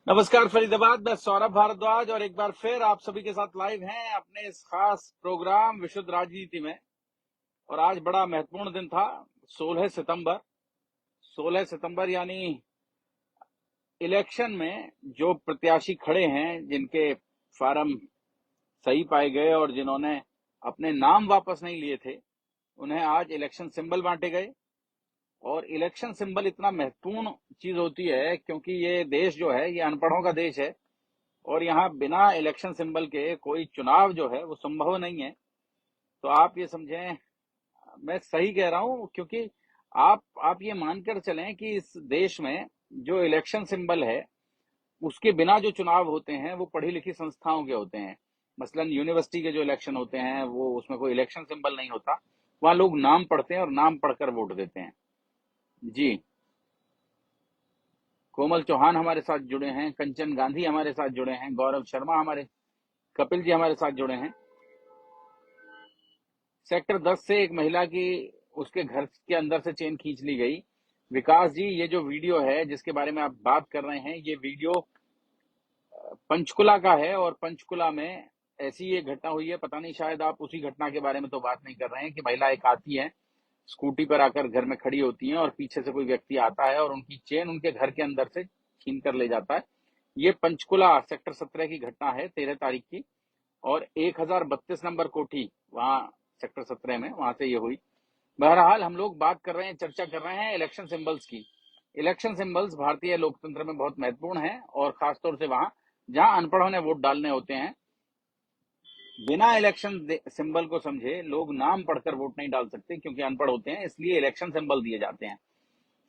नमस्कार फरीदाबाद, मैं सौरभ भारद्वाज और एक बार फिर आप सभी के साथ लाइव हैं अपने इस खास प्रोग्राम विशुद्ध राजनीति में। और आज बड़ा महत्वपूर्ण दिन था, 16 सितंबर यानी इलेक्शन में जो प्रत्याशी खड़े हैं, जिनके फार्म सही पाए गए और जिन्होंने अपने नाम वापस नहीं लिए थे, उन्हें आज इलेक्शन सिंबल बांटे गए। और इलेक्शन सिंबल इतना महत्वपूर्ण चीज होती है क्योंकि ये देश जो है ये अनपढ़ों का देश है और यहाँ बिना इलेक्शन सिंबल के कोई चुनाव जो है वो संभव नहीं है। तो आप ये समझें, मैं सही कह रहा हूं, क्योंकि आप ये मानकर चलें कि इस देश में जो इलेक्शन सिंबल है उसके बिना जो चुनाव होते हैं वो पढ़ी लिखी संस्थाओं के होते हैं। मसलन यूनिवर्सिटी के जो इलेक्शन होते हैं वो उसमें कोई इलेक्शन सिंबल नहीं होता, वहां लोग नाम पढ़ते हैं और नाम पढ़कर वोट देते हैं। जी, कोमल चौहान हमारे साथ जुड़े हैं, कंचन गांधी हमारे साथ जुड़े हैं, गौरव शर्मा हमारे, कपिल जी हमारे साथ जुड़े हैं। सेक्टर 10 से एक महिला की उसके घर के अंदर से चेन खींच ली गई। विकास जी, ये जो वीडियो है जिसके बारे में आप बात कर रहे हैं, ये वीडियो पंचकुला का है और पंचकुला में ऐसी ये घटना हुई है। पता नहीं, शायद आप उसी घटना के बारे में तो बात नहीं कर रहे हैं कि महिला एक आती है, स्कूटी पर आकर घर में खड़ी होती हैं और पीछे से कोई व्यक्ति आता है और उनकी चेन उनके घर के अंदर से छीन कर ले जाता है। ये पंचकुला सेक्टर 17 की घटना है, 13 तारीख की, और 1032 नंबर कोठी वहां सेक्टर 17 में, वहां से ये हुई। बहरहाल हम लोग बात कर रहे हैं, चर्चा कर रहे हैं इलेक्शन सिंबल्स की। इलेक्शन सिंबल्स भारतीय लोकतंत्र में बहुत महत्वपूर्ण है और खासतौर से वहां जहां अनपढ़ों ने वोट डालने होते हैं। बिना इलेक्शन सिंबल को समझे लोग नाम पढ़कर वोट नहीं डाल सकते क्योंकि अनपढ़ होते हैं, इसलिए इलेक्शन सिंबल दिए जाते हैं।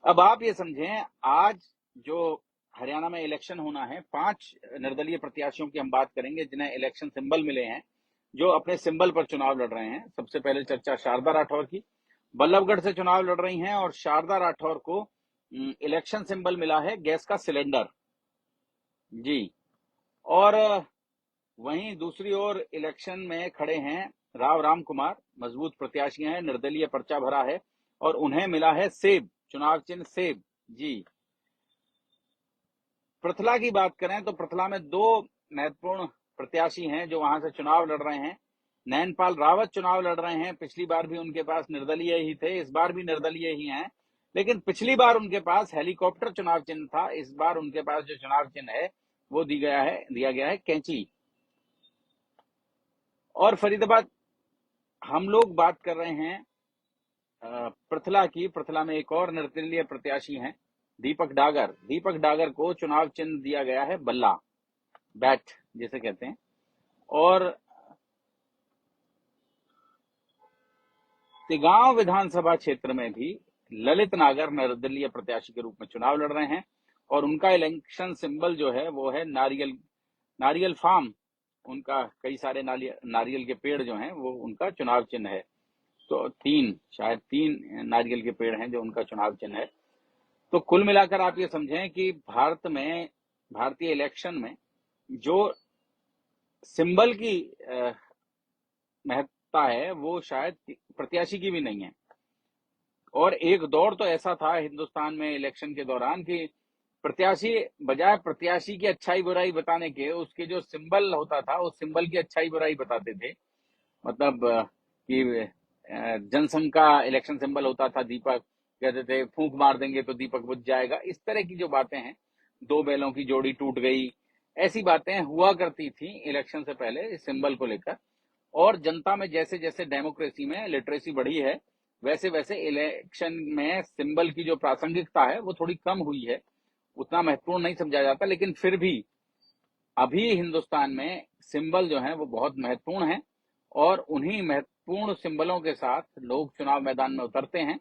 अब आप ये समझें, आज जो हरियाणा में इलेक्शन होना है, 5 निर्दलीय प्रत्याशियों की हम बात करेंगे जिन्हें इलेक्शन सिंबल मिले हैं, जो अपने सिंबल पर चुनाव लड़ रहे हैं। सबसे पहले चर्चा शारदा राठौर की, बल्लभगढ़ से चुनाव लड़ रही हैं और शारदा राठौर को इलेक्शन सिंबल मिला है गैस का सिलेंडर। जी, और वहीं दूसरी ओर इलेक्शन में खड़े हैं राव राम कुमार, मजबूत प्रत्याशी हैं, निर्दलीय पर्चा भरा है और उन्हें मिला है सेब, चुनाव चिन्ह सेब। जी, पृथला की बात करें तो पृथला में 2 महत्वपूर्ण प्रत्याशी हैं जो वहां से चुनाव लड़ रहे हैं। नैनपाल रावत चुनाव लड़ रहे हैं, पिछली बार भी उनके पास निर्दलीय ही थे, इस बार भी निर्दलीय ही हैं, लेकिन पिछली बार उनके पास हेलीकॉप्टर चुनाव चिन्ह था, इस बार उनके पास जो चुनाव चिन्ह है वो दिया गया है कैंची। और फरीदाबाद हम लोग बात कर रहे हैं पृथला की। पृथला में एक और निर्दलीय प्रत्याशी हैं, दीपक डागर। दीपक डागर को चुनाव चिन्ह दिया गया है बल्ला, बैट जिसे कहते हैं। और तिगांव विधानसभा क्षेत्र में भी ललित नागर निर्दलीय प्रत्याशी के रूप में चुनाव लड़ रहे हैं और उनका इलेक्शन सिंबल जो है वो है नारियल फार्म। उनका कई सारे नारियल के पेड़ जो हैं वो उनका चुनाव चिन्ह है। तो शायद तीन नारियल के पेड़ हैं जो उनका चुनाव चिन्ह है। तो कुल मिलाकर आप ये समझें कि भारतीय इलेक्शन में जो सिंबल की महत्ता है वो शायद प्रत्याशी की भी नहीं है। और एक दौर तो ऐसा था हिंदुस्तान में इलेक्शन के दौरान कि प्रत्याशी बजाय प्रत्याशी की अच्छाई बुराई बताने के उसके जो सिंबल होता था उस सिंबल की अच्छाई बुराई बताते थे। मतलब कि जनसंघ का इलेक्शन सिंबल होता था दीपक, कहते थे फूंक मार देंगे तो दीपक बुझ जाएगा। इस तरह की जो बातें हैं, 2 बैलों की जोड़ी टूट गई, ऐसी बातें हुआ करती थी इलेक्शन से पहले इस सिंबल को लेकर। और जनता में जैसे जैसे डेमोक्रेसी में लिटरेसी बढ़ी है वैसे वैसे इलेक्शन में सिंबल की जो प्रासंगिकता है वो थोड़ी कम हुई है, उतना महत्वपूर्ण नहीं समझा जाता। लेकिन फिर भी अभी हिंदुस्तान में सिंबल जो है वो बहुत महत्वपूर्ण है और उन्हीं महत्वपूर्ण सिंबलों के साथ लोग चुनाव मैदान में उतरते हैं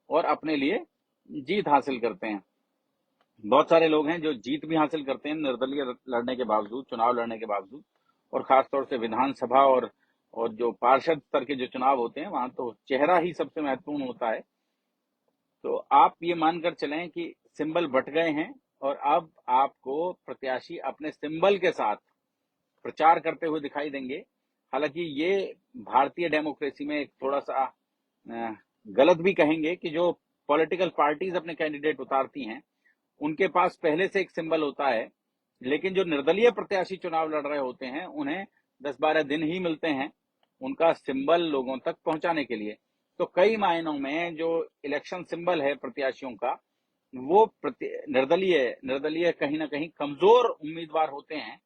और अपने लिए जीत हासिल करते हैं। बहुत सारे लोग हैं जो जीत भी हासिल करते हैं निर्दलीय लड़ने के बावजूद, चुनाव लड़ने के बावजूद। और खासतौर से विधानसभा और जो पार्षद स्तर के जो चुनाव होते हैं वहां तो चेहरा ही सबसे महत्वपूर्ण होता है। तो आप ये मानकर चलें कि सिंबल बट गए हैं और अब आपको प्रत्याशी अपने सिंबल के साथ प्रचार करते हुए दिखाई देंगे। हालांकि ये भारतीय डेमोक्रेसी में एक थोड़ा सा गलत भी कहेंगे कि जो पॉलिटिकल पार्टीज अपने कैंडिडेट उतारती हैं उनके पास पहले से एक सिंबल होता है लेकिन जो निर्दलीय प्रत्याशी चुनाव लड़ रहे होते हैं उन्हें 10-12 दिन ही मिलते हैं उनका सिंबल लोगों तक पहुंचाने के लिए। तो कई मायनों में जो इलेक्शन सिंबल है प्रत्याशियों का, वो निर्दलीय निर्दलीय कहीं ना कहीं कमजोर उम्मीदवार होते हैं,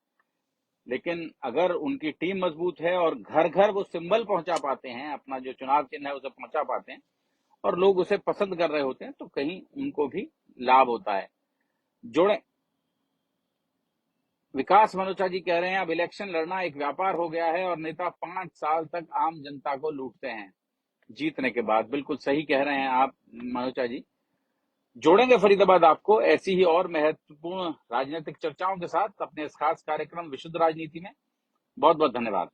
लेकिन अगर उनकी टीम मजबूत है और घर घर वो सिंबल पहुंचा पाते हैं, अपना जो चुनाव चिन्ह है उसे पहुंचा पाते हैं और लोग उसे पसंद कर रहे होते हैं, तो कहीं उनको भी लाभ होता है। जोड़े विकास मनोचा जी कह रहे हैं अब इलेक्शन लड़ना एक व्यापार हो गया है और नेता 5 साल तक आम जनता को लूटते हैं जीतने के बाद। बिल्कुल सही कह रहे हैं आप मनोचा जी। जोड़ेंगे फरीदाबाद आपको ऐसी ही और महत्वपूर्ण राजनीतिक चर्चाओं के साथ अपने इस खास कार्यक्रम विशुद्ध राजनीति में। बहुत बहुत धन्यवाद।